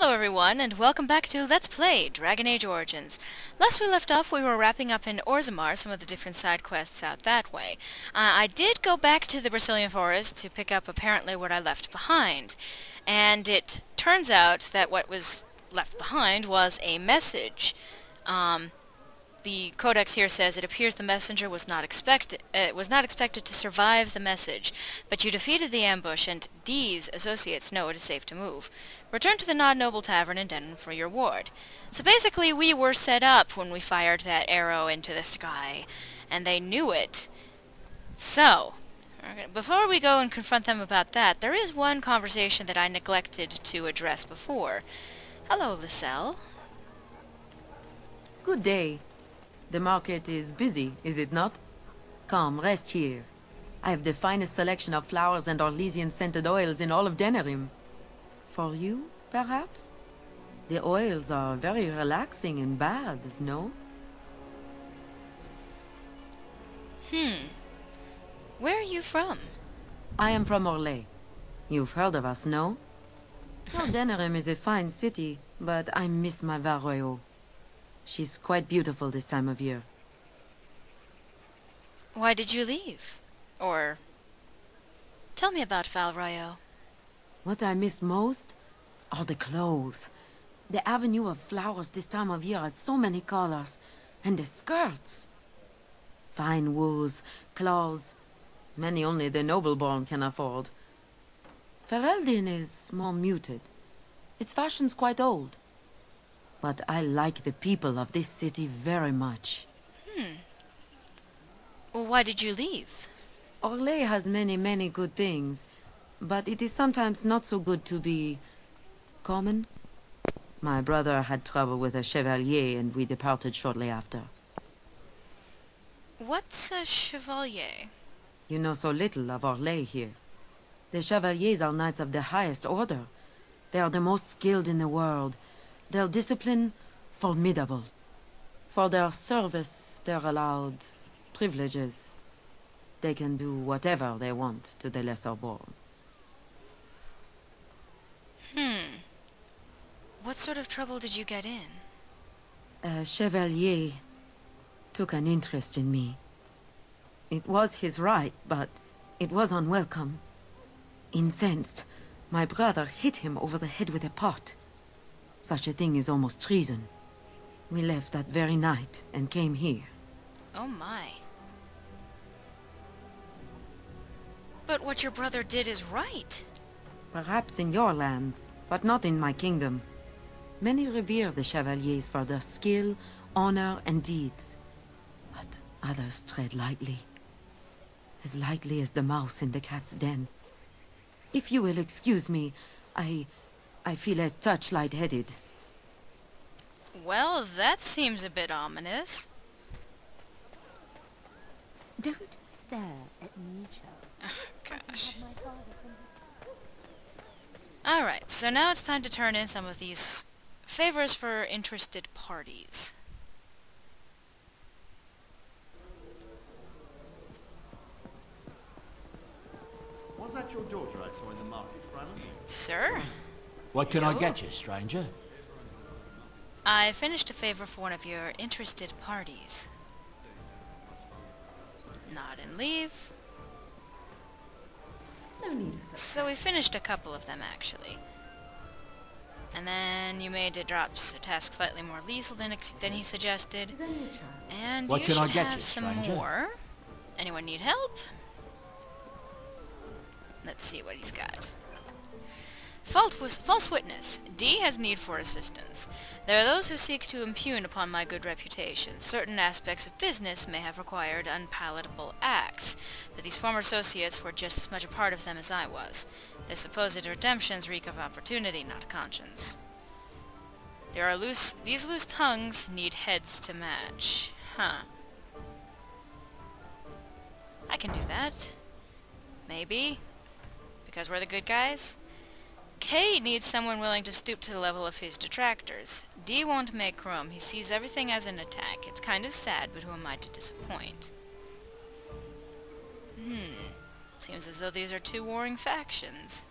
Hello everyone, and welcome back to Let's Play Dragon Age Origins. Last we left off, we were wrapping up in Orzammar, some of the different side quests out that way. I did go back to the Brazilian forest to pick up apparently what I left behind. And it turns out that what was left behind was a message. The codex here says it appears the messenger was not expected to survive the message, but you defeated the ambush, and Dee's associates know it is safe to move. Return to the Nod Noble Tavern in Denham for your reward. So basically, we were set up when we fired that arrow into the sky, and they knew it. So, before we go and confront them about that, there is one conversation that I neglected to address before. Hello, Lyselle. Good day. The market is busy, is it not? Come, rest here. I have the finest selection of flowers and Orlesian-scented oils in all of Denerim. For you, perhaps? The oils are very relaxing in baths, no? Where are you from? I am from Orlais. You've heard of us, no? Well, Denerim is a fine city, but I miss my Varroyo. She's quite beautiful this time of year. Why did you leave? Or... tell me about Valrayo. What I miss most are the clothes. The avenue of flowers this time of year has so many colors. And the skirts. Fine wools, cloths, many only the noble-born can afford. Ferelden is more muted. Its fashion's quite old. But I like the people of this city very much. Well, why did you leave? Orlais has many good things, but it is sometimes not so good to be... common. My brother had trouble with a chevalier, and we departed shortly after. What's a chevalier? You know so little of Orlais here. The chevaliers are knights of the highest order. They are the most skilled in the world. Their discipline, formidable. For their service, they're allowed privileges. They can do whatever they want to the lesser-born. What sort of trouble did you get in? A chevalier took an interest in me. It was his right, but it was unwelcome. Incensed, my brother hit him over the head with a pot. Such a thing is almost treason. We left that very night and came here. Oh my. But what your brother did is right. Perhaps in your lands, but not in my kingdom. Many revere the chevaliers for their skill, honor, and deeds. But others tread lightly. As lightly as the mouse in the cat's den. If you will excuse me, I feel a touch lightheaded. Well, that seems a bit ominous. Don't stare at me, child. Gosh. Alright, so now it's time to turn in some of these favors for interested parties. Was that your daughter I saw in the market, Brandon? Sir? What can I Hello? get you, stranger? I finished a favor for one of your interested parties. Nod and leave. No need for So we finished a couple of them, actually. And then you made a task slightly more lethal than he suggested. Is any child? And What you can I should get have you, some stranger? more. Anyone need help? Let's see what he's got. False witness. D has need for assistance. There are those who seek to impugn upon my good reputation. Certain aspects of business may have required unpalatable acts, but these former associates were just as much a part of them as I was. Their supposed redemptions reek of opportunity, not conscience. These loose tongues need heads to match. Huh. I can do that. Maybe. Because we're the good guys? K needs someone willing to stoop to the level of his detractors. D won't make room. He sees everything as an attack. It's kind of sad, but who am I to disappoint? Seems as though these are two warring factions.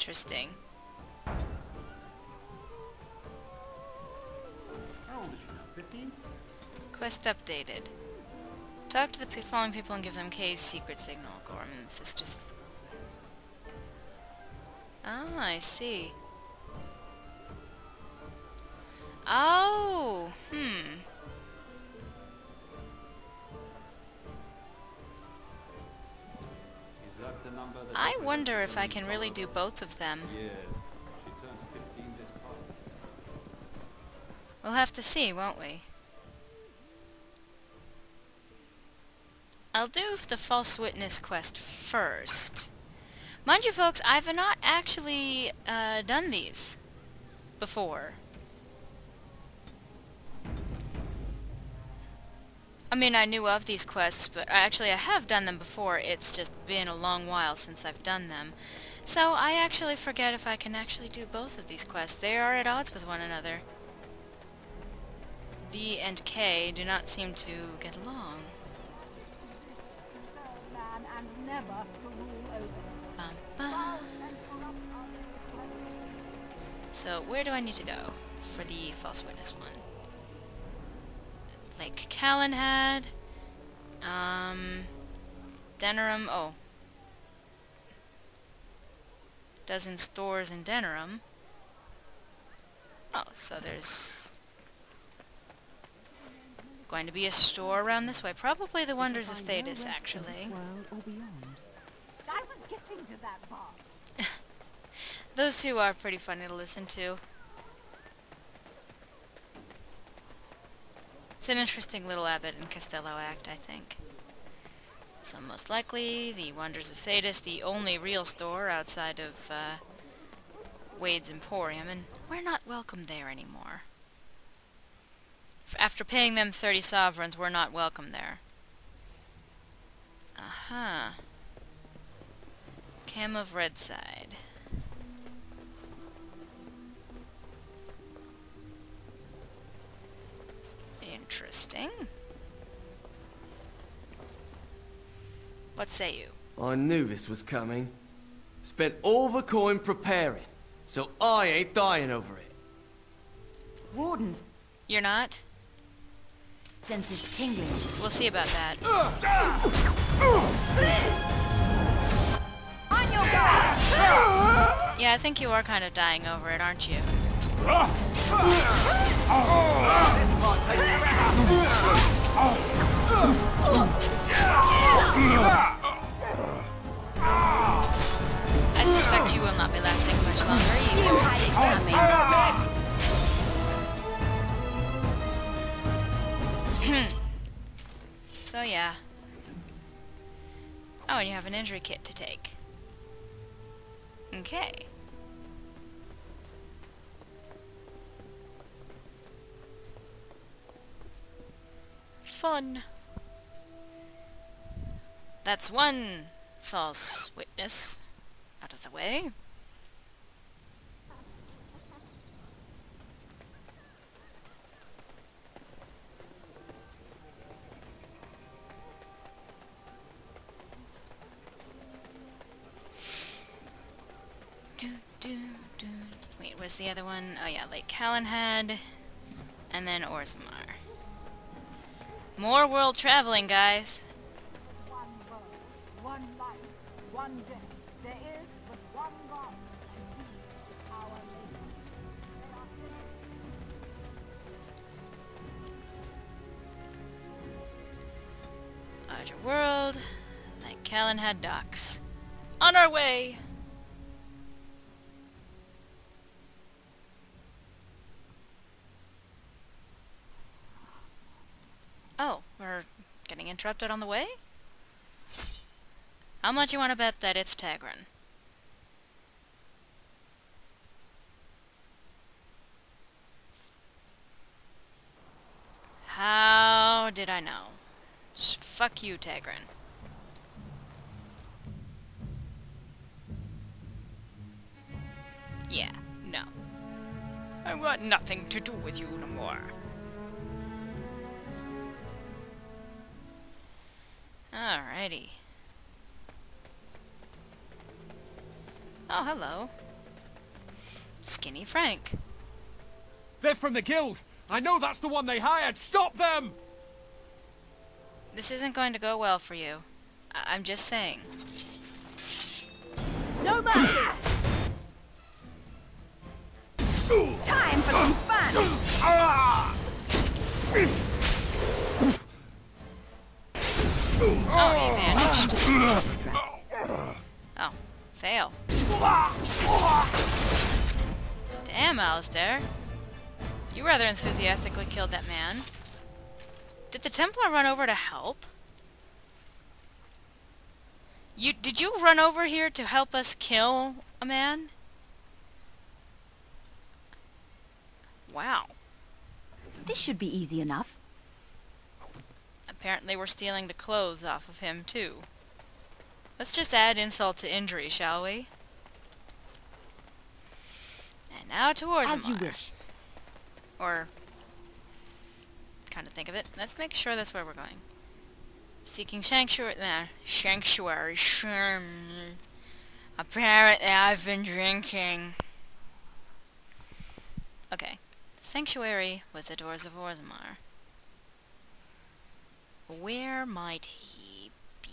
Interesting. How old is she now? 15? Quest updated. Talk to the following people and give them Kay's secret signal. Gorman, Thistith. Oh, I see. Oh, Is that the number that I wonder if I can really do both of them. Yes. She turned 15 this past. We'll have to see, won't we? I'll do the false witness quest first. Mind you folks, I've not actually done these before. I mean, I knew of these quests, but actually I have done them before. It's just been a long while since I've done them. So I actually forget if I can actually do both of these quests. They are at odds with one another. D and K do not seem to get along. Man and never to rule over. Bum, bum. So where do I need to go for the false witness one? Lake Callanhead, Denerim, oh. Dozen stores in Denerim. Oh, so there's going to be a store around this way. Probably the Wonders of Thetis, actually. I was getting to that part. Those two are pretty funny to listen to. It's an interesting little Abbott and Costello act, I think. So most likely, the Wonders of Thetis, the only real store outside of Wade's Emporium, and we're not welcome there anymore. After paying them 30 sovereigns, we're not welcome there. Aha. Cam of Redside. Interesting. What say you? I knew this was coming. Spent all the coin preparing, so I ain't dying over it. Warden's You're not? senses tingling. We'll see about that. On your guard! Yeah, I think you are kind of dying over it, aren't you? I suspect you will not be lasting much longer either. So yeah. Oh, and you have an injury kit to take. Okay. Fun. That's one false witness out of the way. Wait, where's the other one? Oh yeah, Lake Callanhead, and then Orzammar. More world traveling, guys. One world, one life, one death. There is but one God, and He is our Lady. Larger world, Lake Callanhead docks. On our way! Oh, we're getting interrupted on the way? How much you want to bet that it's Tagrin? How did I know? Fuck you, Tagrin. Yeah, no. I want nothing to do with you no more. Alrighty. Oh, hello. Skinny Frank. They're from the guild. I know that's the one they hired. Stop them! This isn't going to go well for you. I'm just saying. No mercy! Time for some fun! Oh, he vanished. Oh, fail. Damn, Alistair. You rather enthusiastically killed that man. Did the Templar run over to help? Did you run over here to help us kill a man? Wow. This should be easy enough. Apparently we're stealing the clothes off of him, too. Let's just add insult to injury, shall we? And now to Orzammar. As you wish. Or, kind of think of it. Let's make sure that's where we're going. Seeking sanctuary. Sanctuary. Apparently I've been drinking. Okay. Sanctuary with the doors of Orzammar. Where might he be?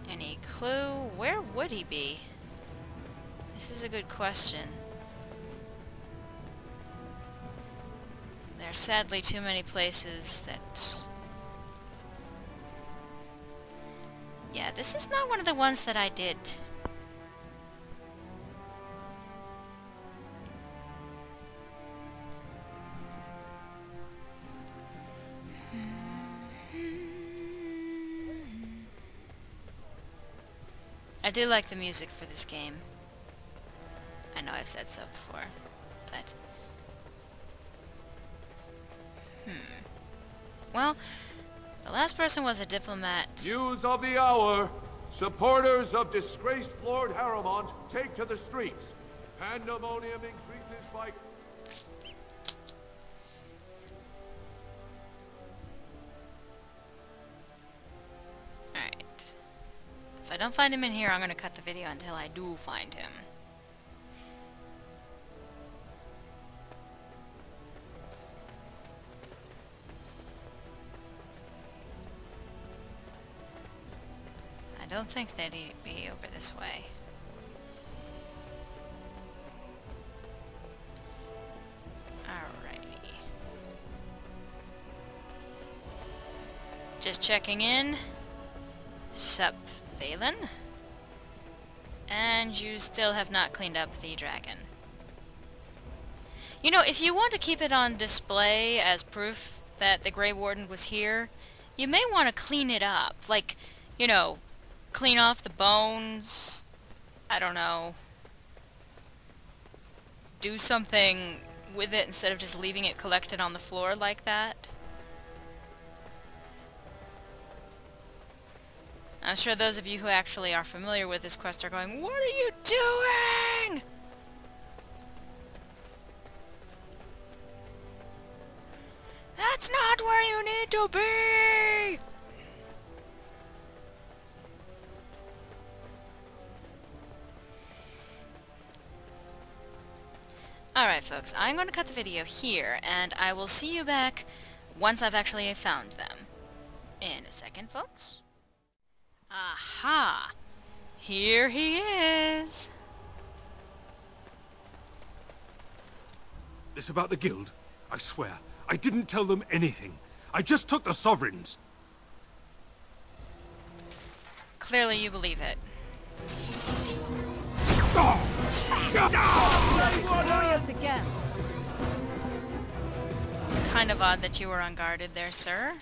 Any clue? Where would he be? This is a good question. There are sadly too many places that... Yeah, this is not one of the ones that I did. I do like the music for this game. I know I've said so before, but... Well, the last person was a diplomat. News of the hour. Supporters of disgraced Lord Harrowmont take to the streets. Pandemonium increases by... Alright. If I don't find him in here, I'm gonna cut the video until I do find him. I don't think that he'd be over this way. Alrighty. Just checking in. Sup, Balin? And you still have not cleaned up the dragon. You know, if you want to keep it on display as proof that the Grey Warden was here, you may want to clean it up. Like, you know, clean off the bones. I don't know. Do something with it instead of just leaving it collected on the floor like that. I'm sure those of you who actually are familiar with this quest are going, "What are you doing?" That's not where you need to be! Alright folks, I'm going to cut the video here, and I will see you back once I've actually found them. In a second, folks. Aha! Here he is! This about the guild? I swear, I didn't tell them anything. I just took the sovereigns. Clearly you believe it. Glorious again. Kind of odd that you were unguarded there, sir.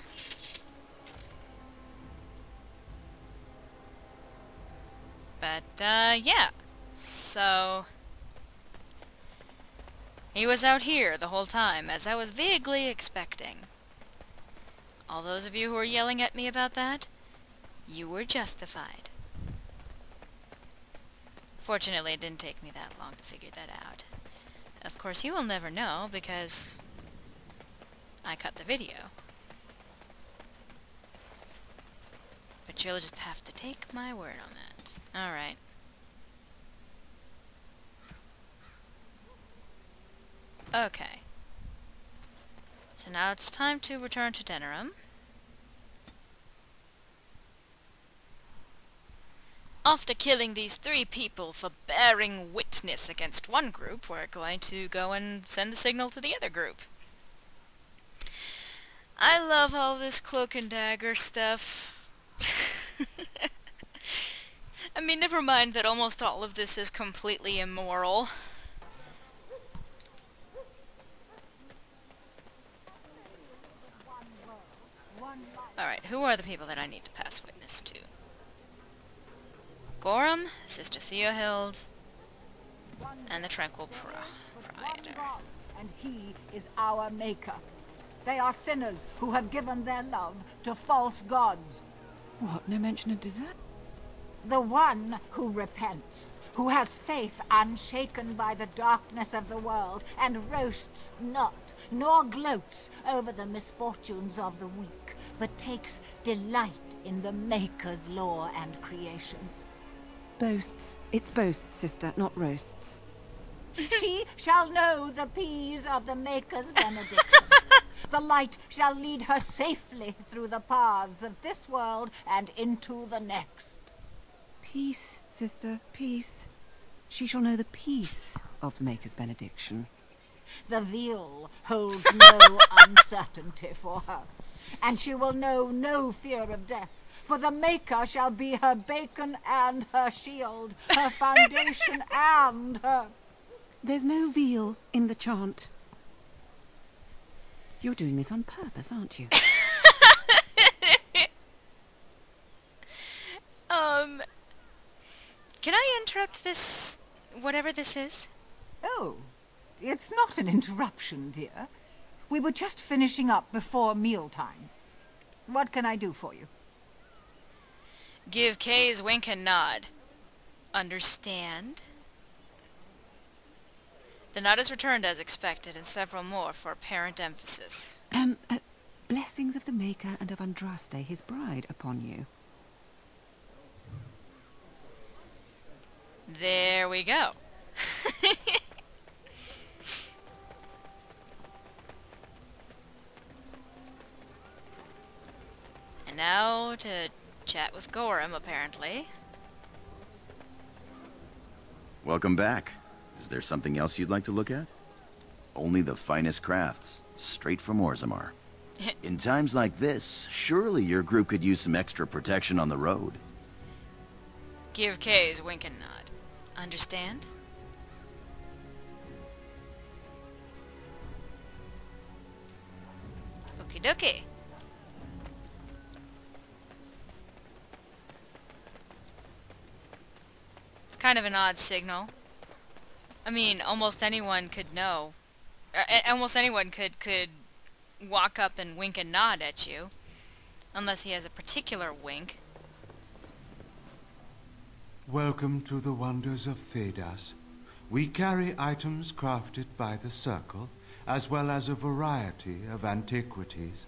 But, yeah. So... he was out here the whole time, as I was vaguely expecting. All those of you who were yelling at me about that, you were justified. Fortunately, it didn't take me that long to figure that out. Of Of course, you will never know because I cut the video. But you'll just have to take my word on that. Alright. Okay. So now it's time to return to Denerim. After killing these 3 people for bearing witness against one group, we're going to go and send the signal to the other group. I love all this cloak and dagger stuff. I mean, never mind that almost all of this is completely immoral. Alright, who are the people that I need to pass witness to? Gorham, Sister Theohild, and the Tranquil Proprietor. And he is our maker. They are sinners who have given their love to false gods. What? No mention of dessert? The one who repents, who has faith unshaken by the darkness of the world, and roasts not, nor gloats over the misfortunes of the weak, but takes delight in the Maker's law and creations. Boasts. It's boasts, sister, not roasts. She shall know the peace of the Maker's benediction. The light shall lead her safely through the paths of this world and into the next. Peace, sister, peace. She shall know the peace of the Maker's benediction. The veil holds no uncertainty for her, and she will know no fear of death, for the Maker shall be her beacon and her shield, her foundation and her... There's no veal in the chant. You're doing this on purpose, aren't you? Can I interrupt this, whatever this is? Oh, it's not an interruption, dear. We were just finishing up before mealtime. What can I do for you? Give Kay's wink and nod. Understand? The nod is returned as expected, and several more for apparent emphasis. Blessings of the Maker and of Andraste, his bride, upon you. There we go. And now to chat with Gorham, apparently. Welcome back. Is there something else you'd like to look at? Only the finest crafts, straight from Orzammar. In times like this, surely your group could use some extra protection on the road. Give Kay's wink and nod. Understand? Okie dokie. It's kind of an odd signal. I mean, almost anyone could know. Almost anyone could walk up and wink and nod at you. Unless he has a particular wink. Welcome to the wonders of Thedas. We carry items crafted by the Circle, as well as a variety of antiquities.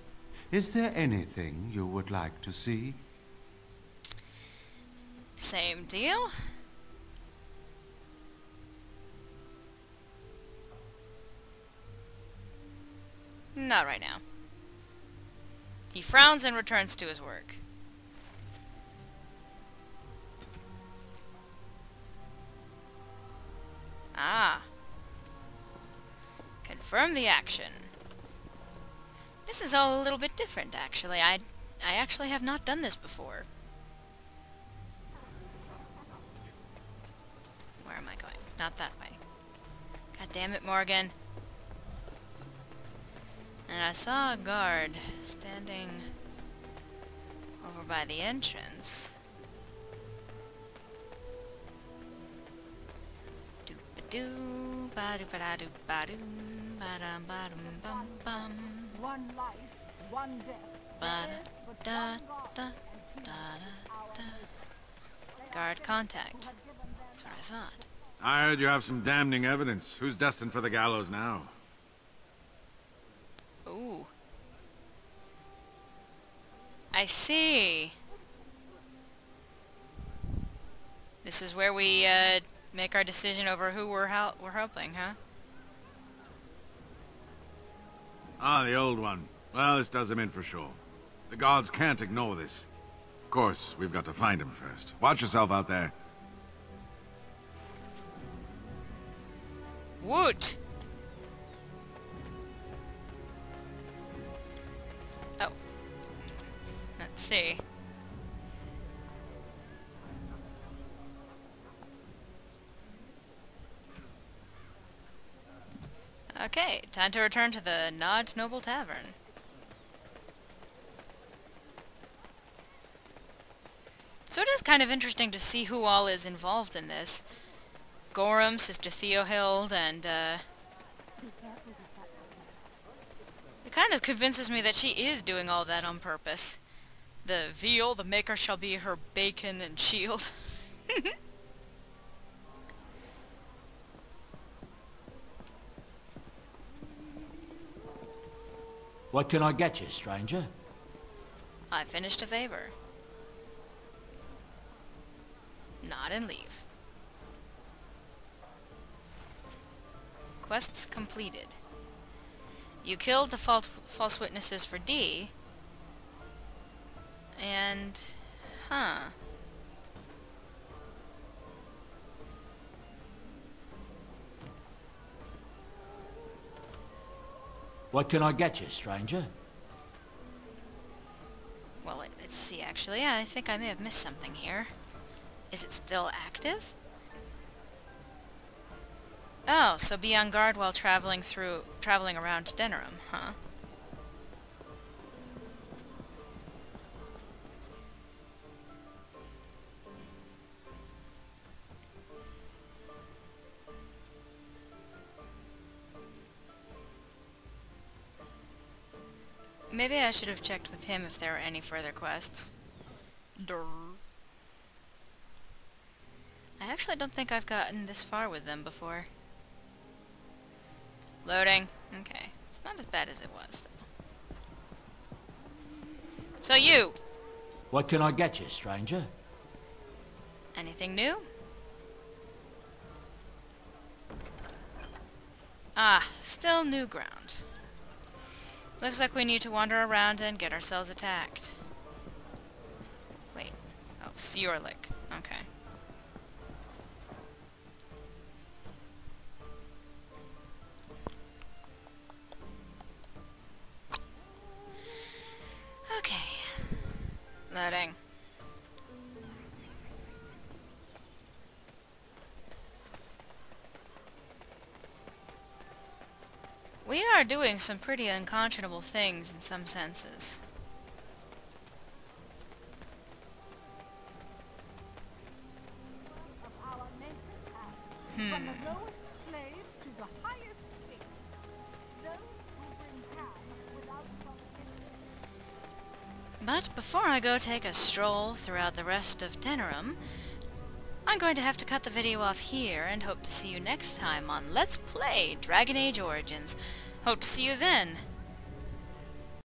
Is there anything you would like to see? Same deal. Not right now. He frowns and returns to his work. Ah. Confirm the action. This is all a little bit different, actually. I actually have not done this before. Where am I going? Not that way. God damn it, Morgan. And I saw a guard standing over by the entrance. Doo ba doo ba da doo ba doo ba dum ba dum bum bum. One life, one death. Ba da da da da da. Guard contact. That's what I thought. I heard you have some damning evidence. Who's destined for the gallows now? Ooh. I see. This is where we make our decision over who we're helping, huh? Ah, the old one. Well, this does him in for sure. The gods can't ignore this. Of course, we've got to find him first. Watch yourself out there. Woot! Oh. Let's see. Okay, time to return to the Nod Noble Tavern. So it is kind of interesting to see who all is involved in this. Gorham, Sister Theohild, and it kind of convinces me that she is doing all that on purpose. The veal, the maker shall be her bacon and shield. What can I get you, stranger? I finished a favor. Nod and leave. Quests completed. You killed the false witnesses for D. And... huh. What can I get you, stranger? Well, let's see, actually. I think I may have missed something here. Is it still active? Oh, so be on guard while traveling around Denerim, huh? Maybe I should have checked with him if there are any further quests. Durr. I actually don't think I've gotten this far with them before. Loading. Okay. It's not as bad as it was, though. So you! What can I get you, stranger? Anything new? Ah, still new ground. Looks like we need to wander around and get ourselves attacked. Wait. Oh, Seorlick. Okay. Okay. Loading. We are doing some pretty unconscionable things in some senses. From the lowest slaves to the highest kings. Those who bring calm without provocation. But before I go take a stroll throughout the rest of Denerim, I'm going to have to cut the video off here and hope to see you next time on Let's Play Dragon Age Origins. Hope to see you then.